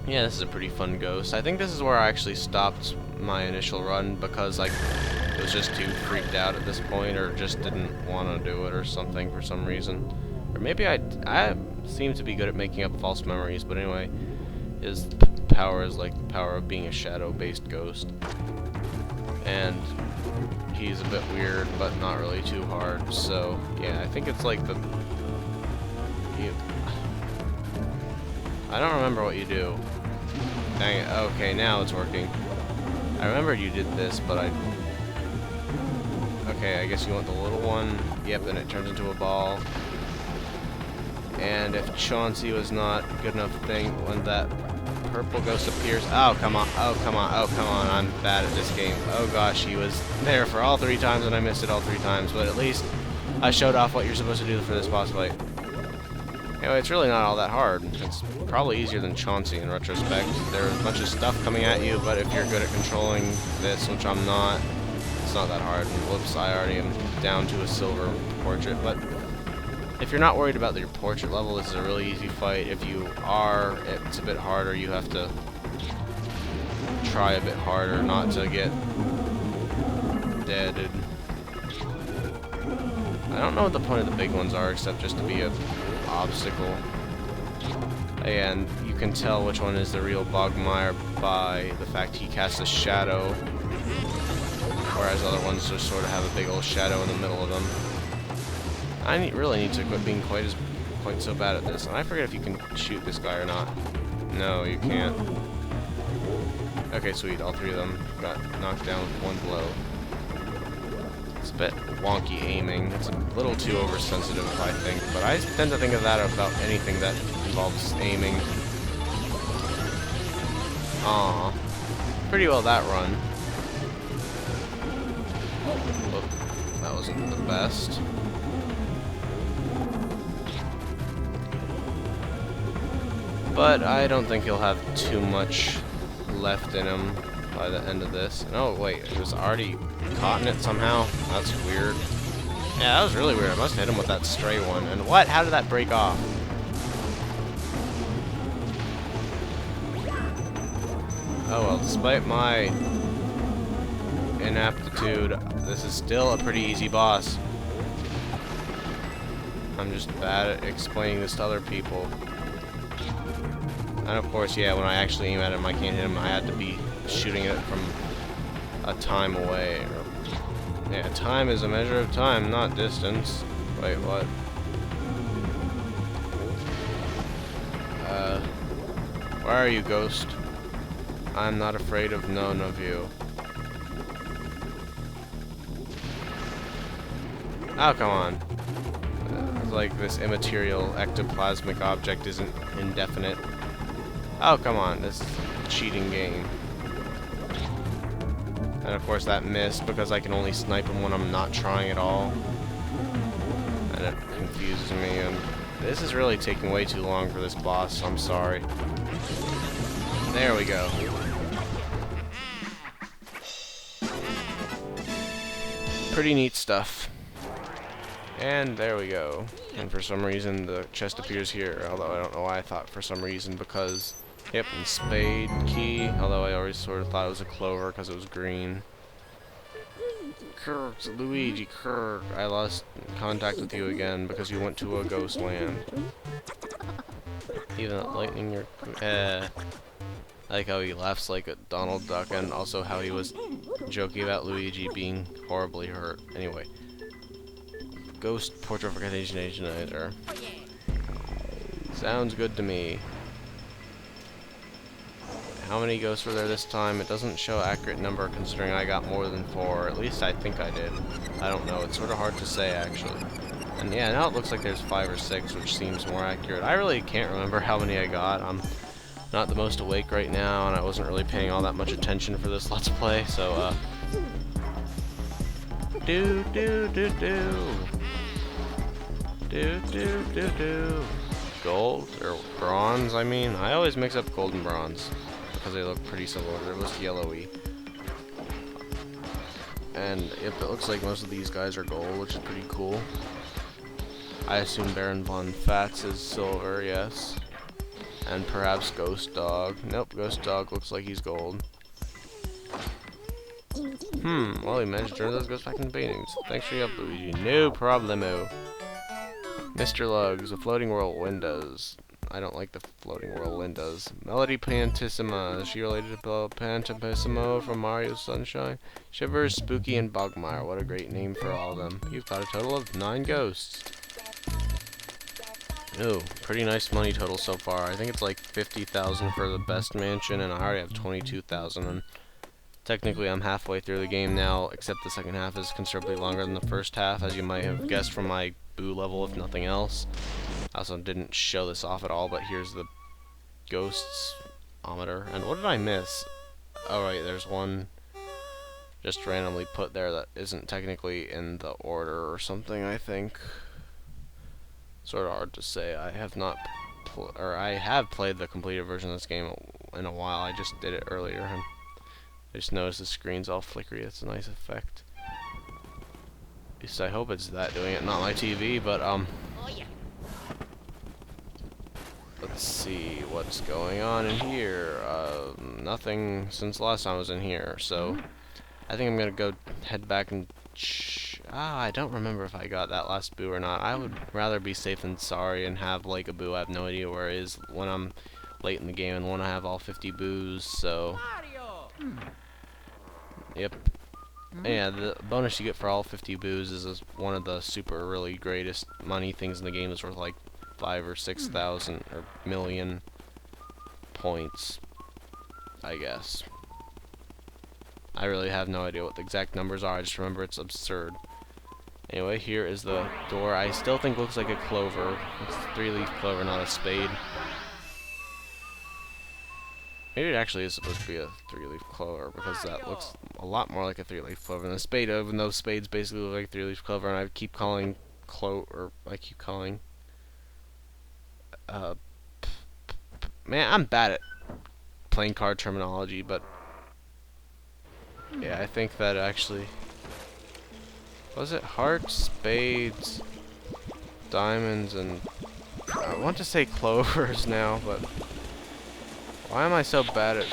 Yeah, this is a pretty fun ghost. I think this is where I actually stopped my initial run because I was just too freaked out at this point, or just didn't want to do it or something for some reason. Or maybe I seem to be good at making up false memories, but anyway, his power is like the power of being a shadow-based ghost. And he's a bit weird, but not really too hard, so yeah, I think it's like the... I don't remember what you do. Dang it. Okay, now it's working. I remembered you did this, but okay, I guess you want the little one. Yep, and it turns into a ball. And if Chauncey was not good enough thing when that purple ghost appears... Oh, come on. Oh, come on. Oh, come on. I'm bad at this game. Oh, gosh, he was there for all 3 times, and I missed it all 3 times. But at least I showed off what you're supposed to do for this boss fight. Anyway, it's really not all that hard. It's probably easier than Chauncey in retrospect. There's a bunch of stuff coming at you, but if you're good at controlling this, which I'm not, it's not that hard. And whoops, I already am down to a silver portrait. But if you're not worried about your portrait level, this is a really easy fight. If you are, it's a bit harder. You have to try a bit harder not to get deaded. I don't know what the point of the big ones are, except just to be a obstacle. And you can tell which one is the real Bogmire by the fact he casts a shadow, whereas other ones just sort of have a big old shadow in the middle of them. I really need to quit being quite so bad at this. And I forget if you can shoot this guy or not. No, you can't. Okay, sweet. All 3 of them got knocked down with 1 blow. It's a bit wonky aiming. It's a little too oversensitive, I think. But I tend to think of that about anything that involves aiming. Aw. Pretty well that run. Whoop. That wasn't the best. But I don't think he'll have too much left in him by the end of this. Oh, wait. He was already caught in it somehow? That's weird. Yeah, that was really weird. I must have hit him with that stray one. And what? How did that break off? Oh well, despite my inaptitude, this is still a pretty easy boss. I'm just bad at explaining this to other people. And of course, yeah, when I actually aim at him, I can't hit him. I had to be shooting it from a time away. Yeah, time is a measure of time, not distance. Wait, what? Where are you, ghost? I'm not afraid of none of you. Oh, come on. It's like this immaterial ectoplasmic object isn't indefinite. Oh, come on. This is a cheating game. And of course that missed because I can only snipe him when I'm not trying at all. And it confuses me, and this is really taking way too long for this boss. I'm sorry. There we go. Pretty neat stuff. And there we go. And for some reason the chest appears here, although I don't know why I thought for some reason, because... Yep, and spade key, although I always sort of thought it was a clover because it was green. Kirk, Luigi, Kirk, I lost contact with you again because you went to a ghost land. Even that lightning, your I like how he laughs like a Donald Duck, and also how he was joking about Luigi being horribly hurt. Anyway. Ghost Portrification. Sounds good to me. How many ghosts were there this time? It doesn't show accurate number considering I got more than 4. At least I think I did. I don't know. It's sort of hard to say, actually. And yeah, now it looks like there's 5 or 6, which seems more accurate. I really can't remember how many I got. I'm not the most awake right now, and I wasn't really paying all that much attention for this Let's Play, so, do. Gold? Or bronze, I mean? I always mix up gold and bronze because they look pretty similar. They're just yellowy. And it looks like most of these guys are gold, which is pretty cool. I assume Baron von Fatz is silver, yes. And perhaps Ghost Dog. Nope, Ghost Dog looks like he's gold. Well, he managed to turn those ghosts back into paintings. Thanks for your help, Luigi. No problemo. Mr. Lugs, the floating world windows. I don't like the floating world windows. Melody Pantissima. Is she related to Pantissimo from Mario Sunshine? Shivers, Spooky, and Bogmire. What a great name for all of them. You've got a total of 9 ghosts. Ooh, pretty nice money total so far. I think it's like 50,000 for the best mansion, and I already have 22,000. And technically, I'm halfway through the game now, except the second half is considerably longer than the first half, as you might have guessed from my boo level, if nothing else. I also didn't show this off at all, but here's the ghosts-ometer. And what did I miss? Oh, right, there's one just randomly put there that isn't technically in the order or something, I think. Sort of hard to say. I have not, I have played the completed version of this game in a while. I just did it earlier, and I just noticed the screen's all flickery. It's a nice effect. At least I hope it's that doing it, not my TV, but, let's see what's going on in here. Nothing since last time I was in here, so I think I'm gonna go head back and I don't remember if I got that last boo or not. I would rather be safe than sorry and have like a boo I have no idea where it is when I'm late in the game and want to have all 50 boos, so yep. Yeah, the bonus you get for all 50 boos is one of the super really greatest money things in the game. It's worth like 5 or 6,000 or million points, I guess. I really have no idea what the exact numbers are. I just remember it's absurd. Anyway, here is the door. I still think looks like a clover. It's a 3-leaf clover, not a spade. Maybe it actually is supposed to be a 3-leaf clover, because that looks a lot more like a 3-leaf clover than a spade, even though spades basically look like a 3-leaf clover, and I keep calling man, I'm bad at playing card terminology, but yeah, I think that actually was it hearts, spades, diamonds, and I want to say clovers now, but why am I so bad at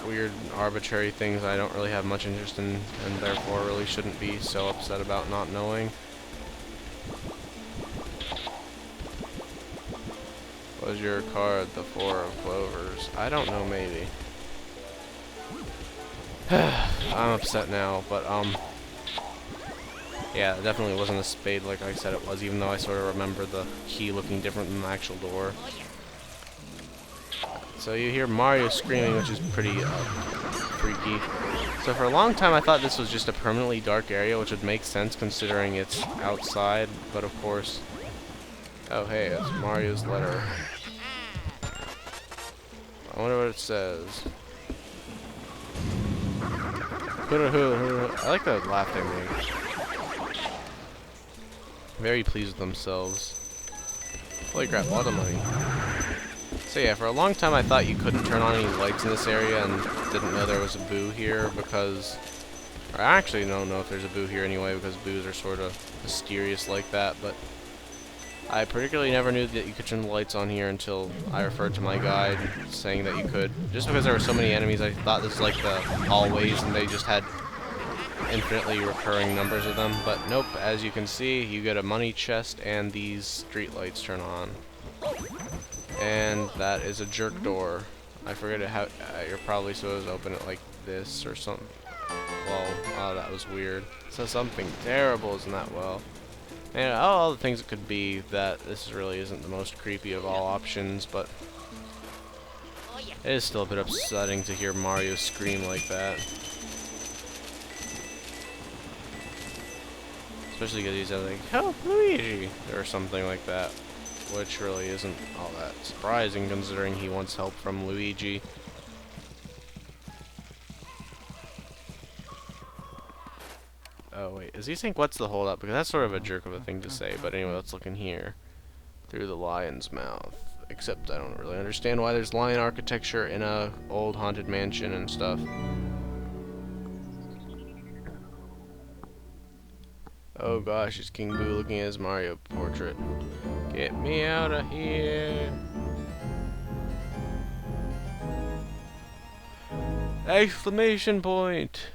weird arbitrary things I don't really have much interest in, and therefore really shouldn't be so upset about not knowing? Was your card the 4 of clovers? I don't know, maybe. I'm upset now, but yeah, it definitely wasn't a spade like I said it was, even though I sort of remember the key looking different than the actual door. So you hear Mario screaming, which is pretty freaky. So for a long time I thought this was just a permanently dark area, which would make sense considering it's outside, but of course... Oh hey, it's Mario's letter. I wonder what it says. I like the laugh they make. Very pleased with themselves. Holy crap, a lot of money. So yeah, for a long time I thought you couldn't turn on any lights in this area and didn't know there was a boo here because... Or I actually don't know if there's a boo here anyway because boos are sort of mysterious like that, but... I particularly never knew that you could turn the lights on here until I referred to my guide saying that you could. Just because there were so many enemies, I thought this was like the hallways and they just had infinitely recurring numbers of them. But nope, as you can see, you get a money chest and these street lights turn on. And that is a jerk door. I forget how you're probably supposed to open it like this or something. Well, oh, that was weird. So something terrible isn't that well. And all the things it could be, that this really isn't the most creepy of all options, but it is still a bit upsetting to hear Mario scream like that. Especially because he's like, "Help, Luigi!" or something like that, which really isn't all that surprising considering he wants help from Luigi. Oh wait, is he saying what's the holdup? Because that's sort of a jerk of a thing to say, but anyway, let's look in here. Through the lion's mouth. Except I don't really understand why there's lion architecture in a old haunted mansion and stuff. Oh gosh, it's King Boo looking at his Mario portrait. Get me out of here. Exclamation point!